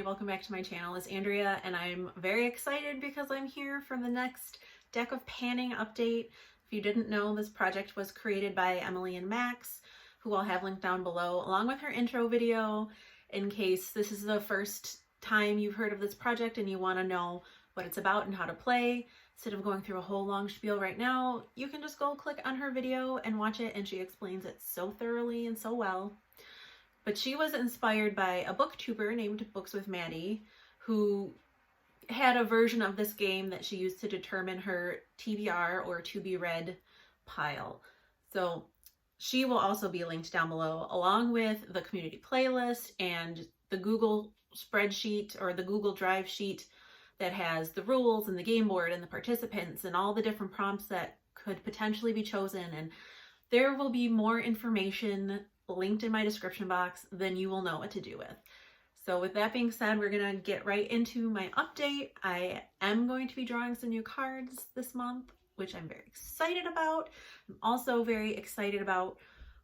everybody, welcome back to my channel. It's Andrea and I'm very excited because I'm here for the next deck of panning update. If you didn't know, this project was created by Emily and Max, who I'll have linked down below, along with her intro video in case this is the first time you've heard of this project and you want to know what it's about and how to play. Instead of going through a whole long spiel right now, you can just go click on her video and watch it, and she explains it so thoroughly and so well. But she was inspired by a booktuber named Books with Maddie, who had a version of this game that she used to determine her TBR or to be read pile. So she will also be linked down below, along with the community playlist and the Google spreadsheet or the Google Drive sheet that has the rules and the game board and the participants and all the different prompts that could potentially be chosen. And there will be more information linked in my description box than you will know what to do with. So with that being said, we're gonna get right into my update. I am going to be drawing some new cards this month, which I'm very excited about. I'm also very excited about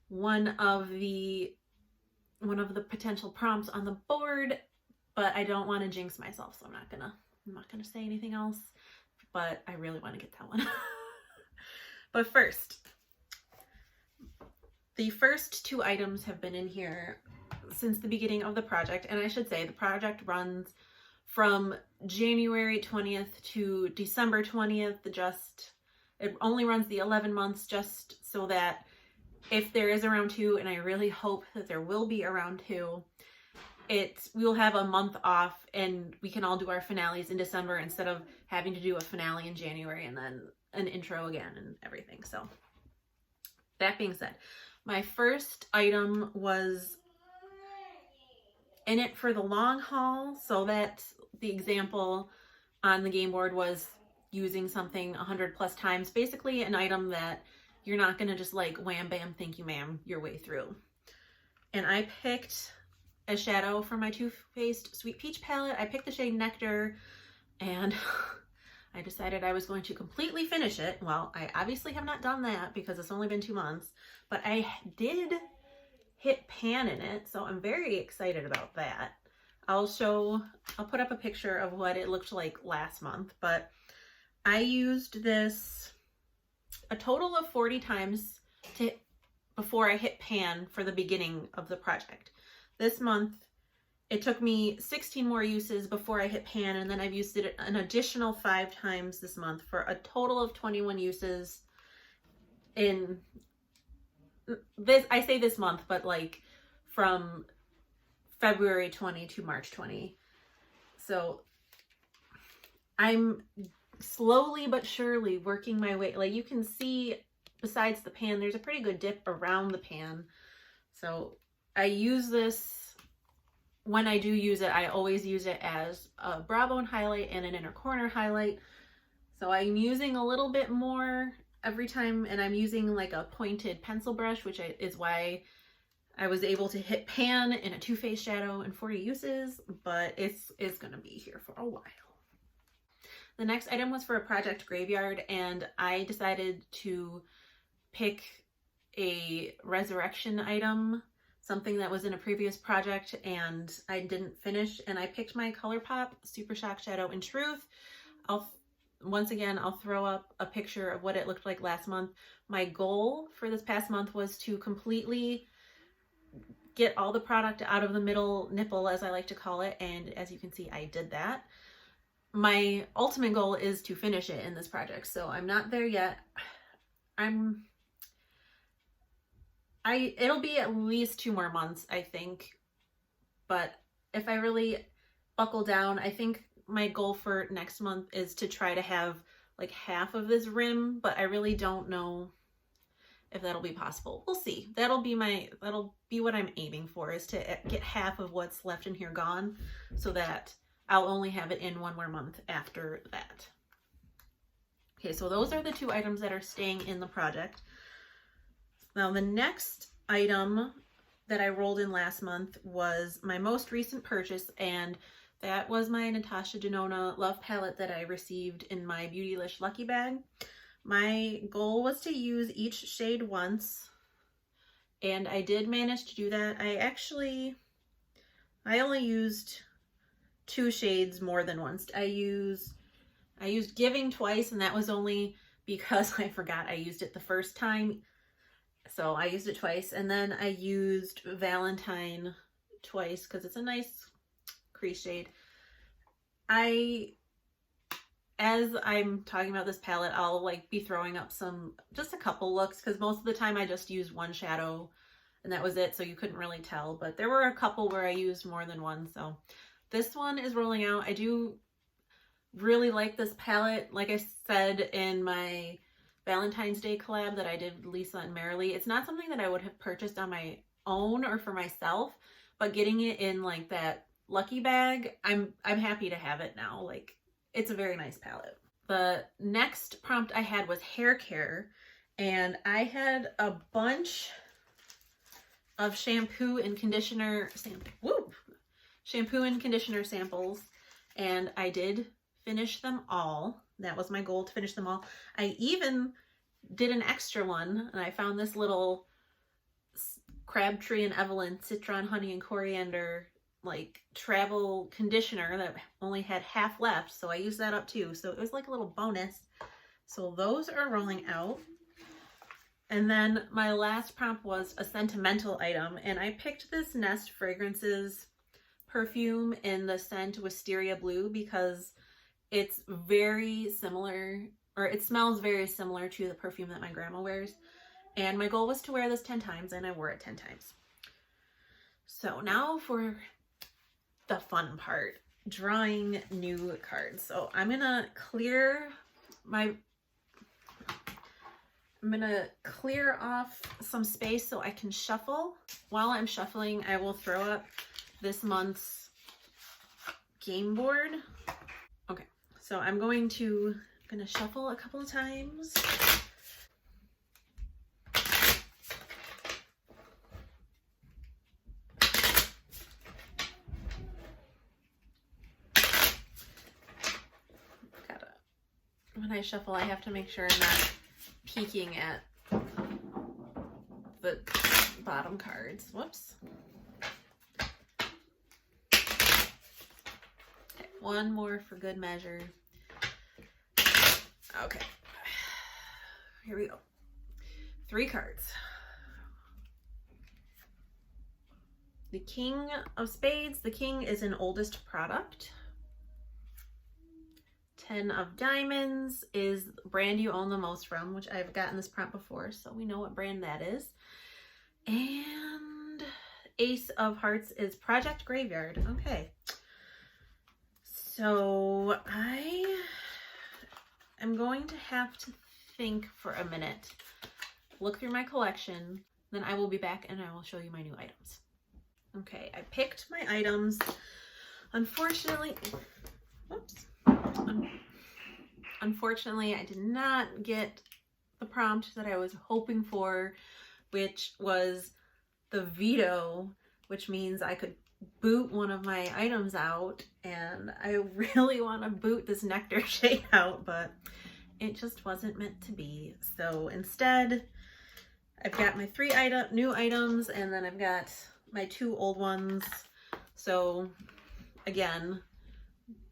one of the potential prompts on the board, but I don't want to jinx myself, so I'm not gonna say anything else, but I really want to get that one. But first, the first two items have been in here since the beginning of the project, and I should say the project runs from January 20th to December 20th. It only runs the 11 months just so that if there is a round two, and I really hope that there will be a round two, we'll have a month off and we can all do our finales in December instead of having to do a finale in January and then an intro again and everything. So that being said, my first item was in it for the long haul, so that the example on the game board was using something 100 plus times, basically an item that you're not gonna just like wham bam thank you ma'am your way through. And I picked a shadow from my Too Faced Sweet Peach palette. I picked the shade Nectar, and I decided I was going to completely finish it. Well, I obviously have not done that because it's only been 2 months, but I did hit pan in it, so I'm very excited about that. I'll put up a picture of what it looked like last month, but I used this a total of 40 times before I hit pan for the beginning of the project. This month, it took me 16 more uses before I hit pan, and then I've used it an additional 5 times this month for a total of 21 uses in this. I say this month, but like from February 20 to March 20. So I'm slowly but surely working my way. Like you can see, besides the pan, there's a pretty good dip around the pan. So I use this, when I do use it, I always use it as a brow bone highlight and an inner corner highlight. So I'm using a little bit more every time, and I'm using like a pointed pencil brush, which is why I was able to hit pan in a Too Faced shadow in 40 uses, but it's gonna be here for a while. The next item was for a project graveyard, and I decided to pick a resurrection item, something that was in a previous project and I didn't finish, and I picked my ColourPop Super Shock Shadow in Truth. Once again, I'll throw up a picture of what it looked like last month. My goal for this past month was to completely get all the product out of the middle nipple, as I like to call it, and as you can see, I did that. My ultimate goal is to finish it in this project, so I'm not there yet. It'll be at least 2 more months, I think, but if I really buckle down, I think my goal for next month is to try to have like half of this rim, but I really don't know if that'll be possible. We'll see. That'll be what I'm aiming for, is to get half of what's left in here gone, so that I'll only have it in 1 more month after that. Okay, so those are the 2 items that are staying in the project. Now the next item that I rolled in last month was my most recent purchase, and that was my Natasha Denona Love Palette that I received in my Beautylish Lucky Bag. My goal was to use each shade once, and I did manage to do that. I only used 2 shades more than once. I used Giving twice, and that was only because I forgot I used it the first time. So I used it twice, and then I used Valentine twice because it's a nice crease shade. As I'm talking about this palette, I'll like be throwing up just a couple looks, because most of the time I just used one shadow and that was it, so you couldn't really tell, but there were a couple where I used more than one. So this one is rolling out. I do really like this palette. Like I said in my Valentine's Day collab that I did with Lisa and Marilee, it's not something that I would have purchased on my own or for myself, but getting it in like that lucky bag, I'm happy to have it now. Like, it's a very nice palette. The next prompt I had was hair care, and I had a bunch of shampoo and conditioner samples, and I did finish them all. That was my goal, to finish them all. I even did an extra one, and I found this little Crabtree and Evelyn Citron, Honey, and Coriander like travel conditioner that only had half left, so I used that up too. So it was like a little bonus. So those are rolling out. And then my last prompt was a sentimental item, and I picked this Nest Fragrances perfume in the scent Wisteria Blue because it's very similar, or it smells very similar to the perfume that my grandma wears. And my goal was to wear this 10 times, and I wore it 10 times. So now for the fun part, drawing new cards. So I'm gonna clear off some space so I can shuffle. While I'm shuffling, I will throw up this month's game board. Okay, so I'm gonna shuffle a couple of times. When I shuffle, I have to make sure I'm not peeking at the bottom cards. Whoops. Okay, one more for good measure. Okay, here we go. 3 cards. The King of Spades. The King is an oldest product. 10 of Diamonds is brand you own the most from, which I've gotten this prompt before, so we know what brand that is. And Ace of Hearts is Project Graveyard. Okay. So I am going to have to think for a minute, look through my collection, then I will be back and I will show you my new items. Okay, I picked my items. Unfortunately, I did not get the prompt that I was hoping for, which was the veto, which means I could boot one of my items out, and I really want to boot this Nectar shade out, but it just wasn't meant to be. So instead, I've got my 3 new items, and then I've got my 2 old ones. So again,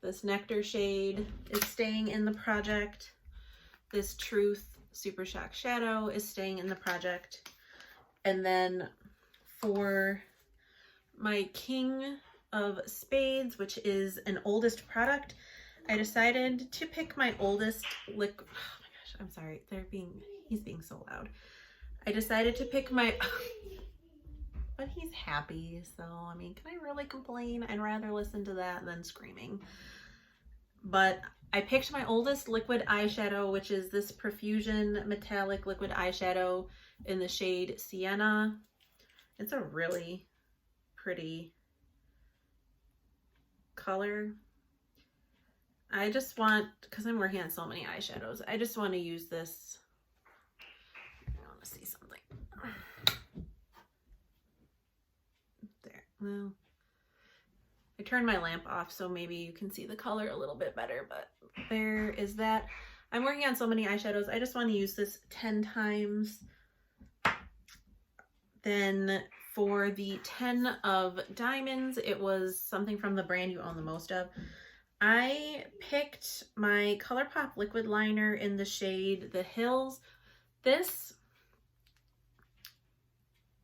this Nectar shade is staying in the project. This Truth Super Shock Shadow is staying in the project. And then for my King of Spades, which is an oldest product, I decided to pick my oldest liquid. Oh my gosh, I'm sorry. He's being so loud. I decided to pick my, but he's happy. So, I mean, can I really complain? I'd rather listen to that than screaming. But I picked my oldest liquid eyeshadow, which is this Profusion Metallic Liquid Eyeshadow in the shade Sienna. It's a really pretty color. I just want, because I'm working on so many eyeshadows, I just want to use this. I want to see something. There. Well, I turned my lamp off, so maybe you can see the color a little bit better, but there is that. I'm working on so many eyeshadows. I just want to use this 10 times. Then For the 10 of diamonds, it was something from the brand you own the most of. I picked my ColourPop liquid liner in the shade The Hills. This,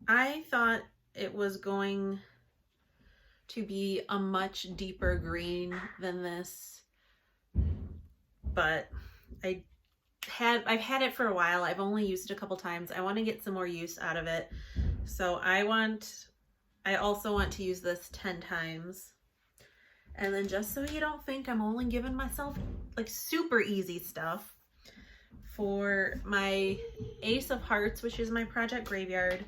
I thought it was going to be a much deeper green than this, but I've had it for a while. I've only used it a couple times. I want to get some more use out of it. So I also want to use this 10 times. And then just so you don't think I'm only giving myself like super easy stuff, for my Ace of Hearts, which is my Project Graveyard,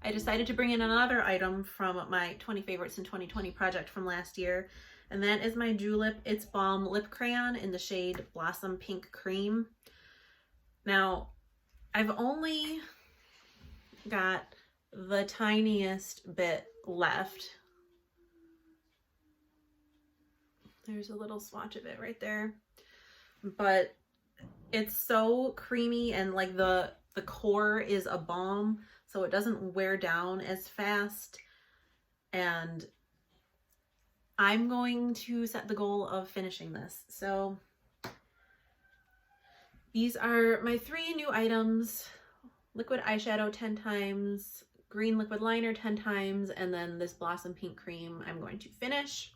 I decided to bring in another item from my 20 favorites in 2020 project from last year. And that is my Julep It's Balm lip crayon in the shade Blossom Pink Cream. Now, I've only got the tiniest bit left. There's a little swatch of it right there. But it's so creamy, and like the core is a balm, so it doesn't wear down as fast. And I'm going to set the goal of finishing this. So these are my 3 new items: liquid eyeshadow 10 times, green liquid liner 10 times, and then this Blossom Pink Cream I'm going to finish.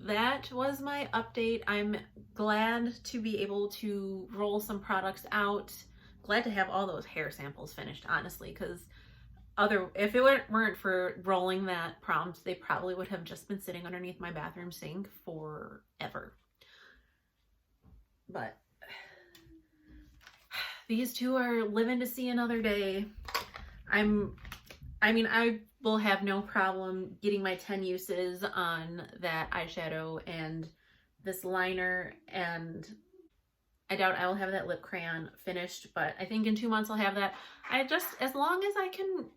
That was my update. I'm glad to be able to roll some products out. Glad to have all those hair samples finished, honestly, because if it weren't for rolling that prompt, they probably would have just been sitting underneath my bathroom sink forever. But these 2 are living to see another day. I will have no problem getting my 10 uses on that eyeshadow and this liner, and I doubt I will have that lip crayon finished, but I think in 2 months I'll have that. As long as I can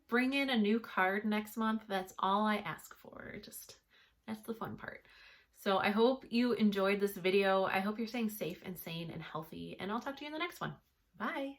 bring in a new card next month, that's all I ask for. That's the fun part. So I hope you enjoyed this video. I hope you're staying safe and sane and healthy, and I'll talk to you in the next one. Bye.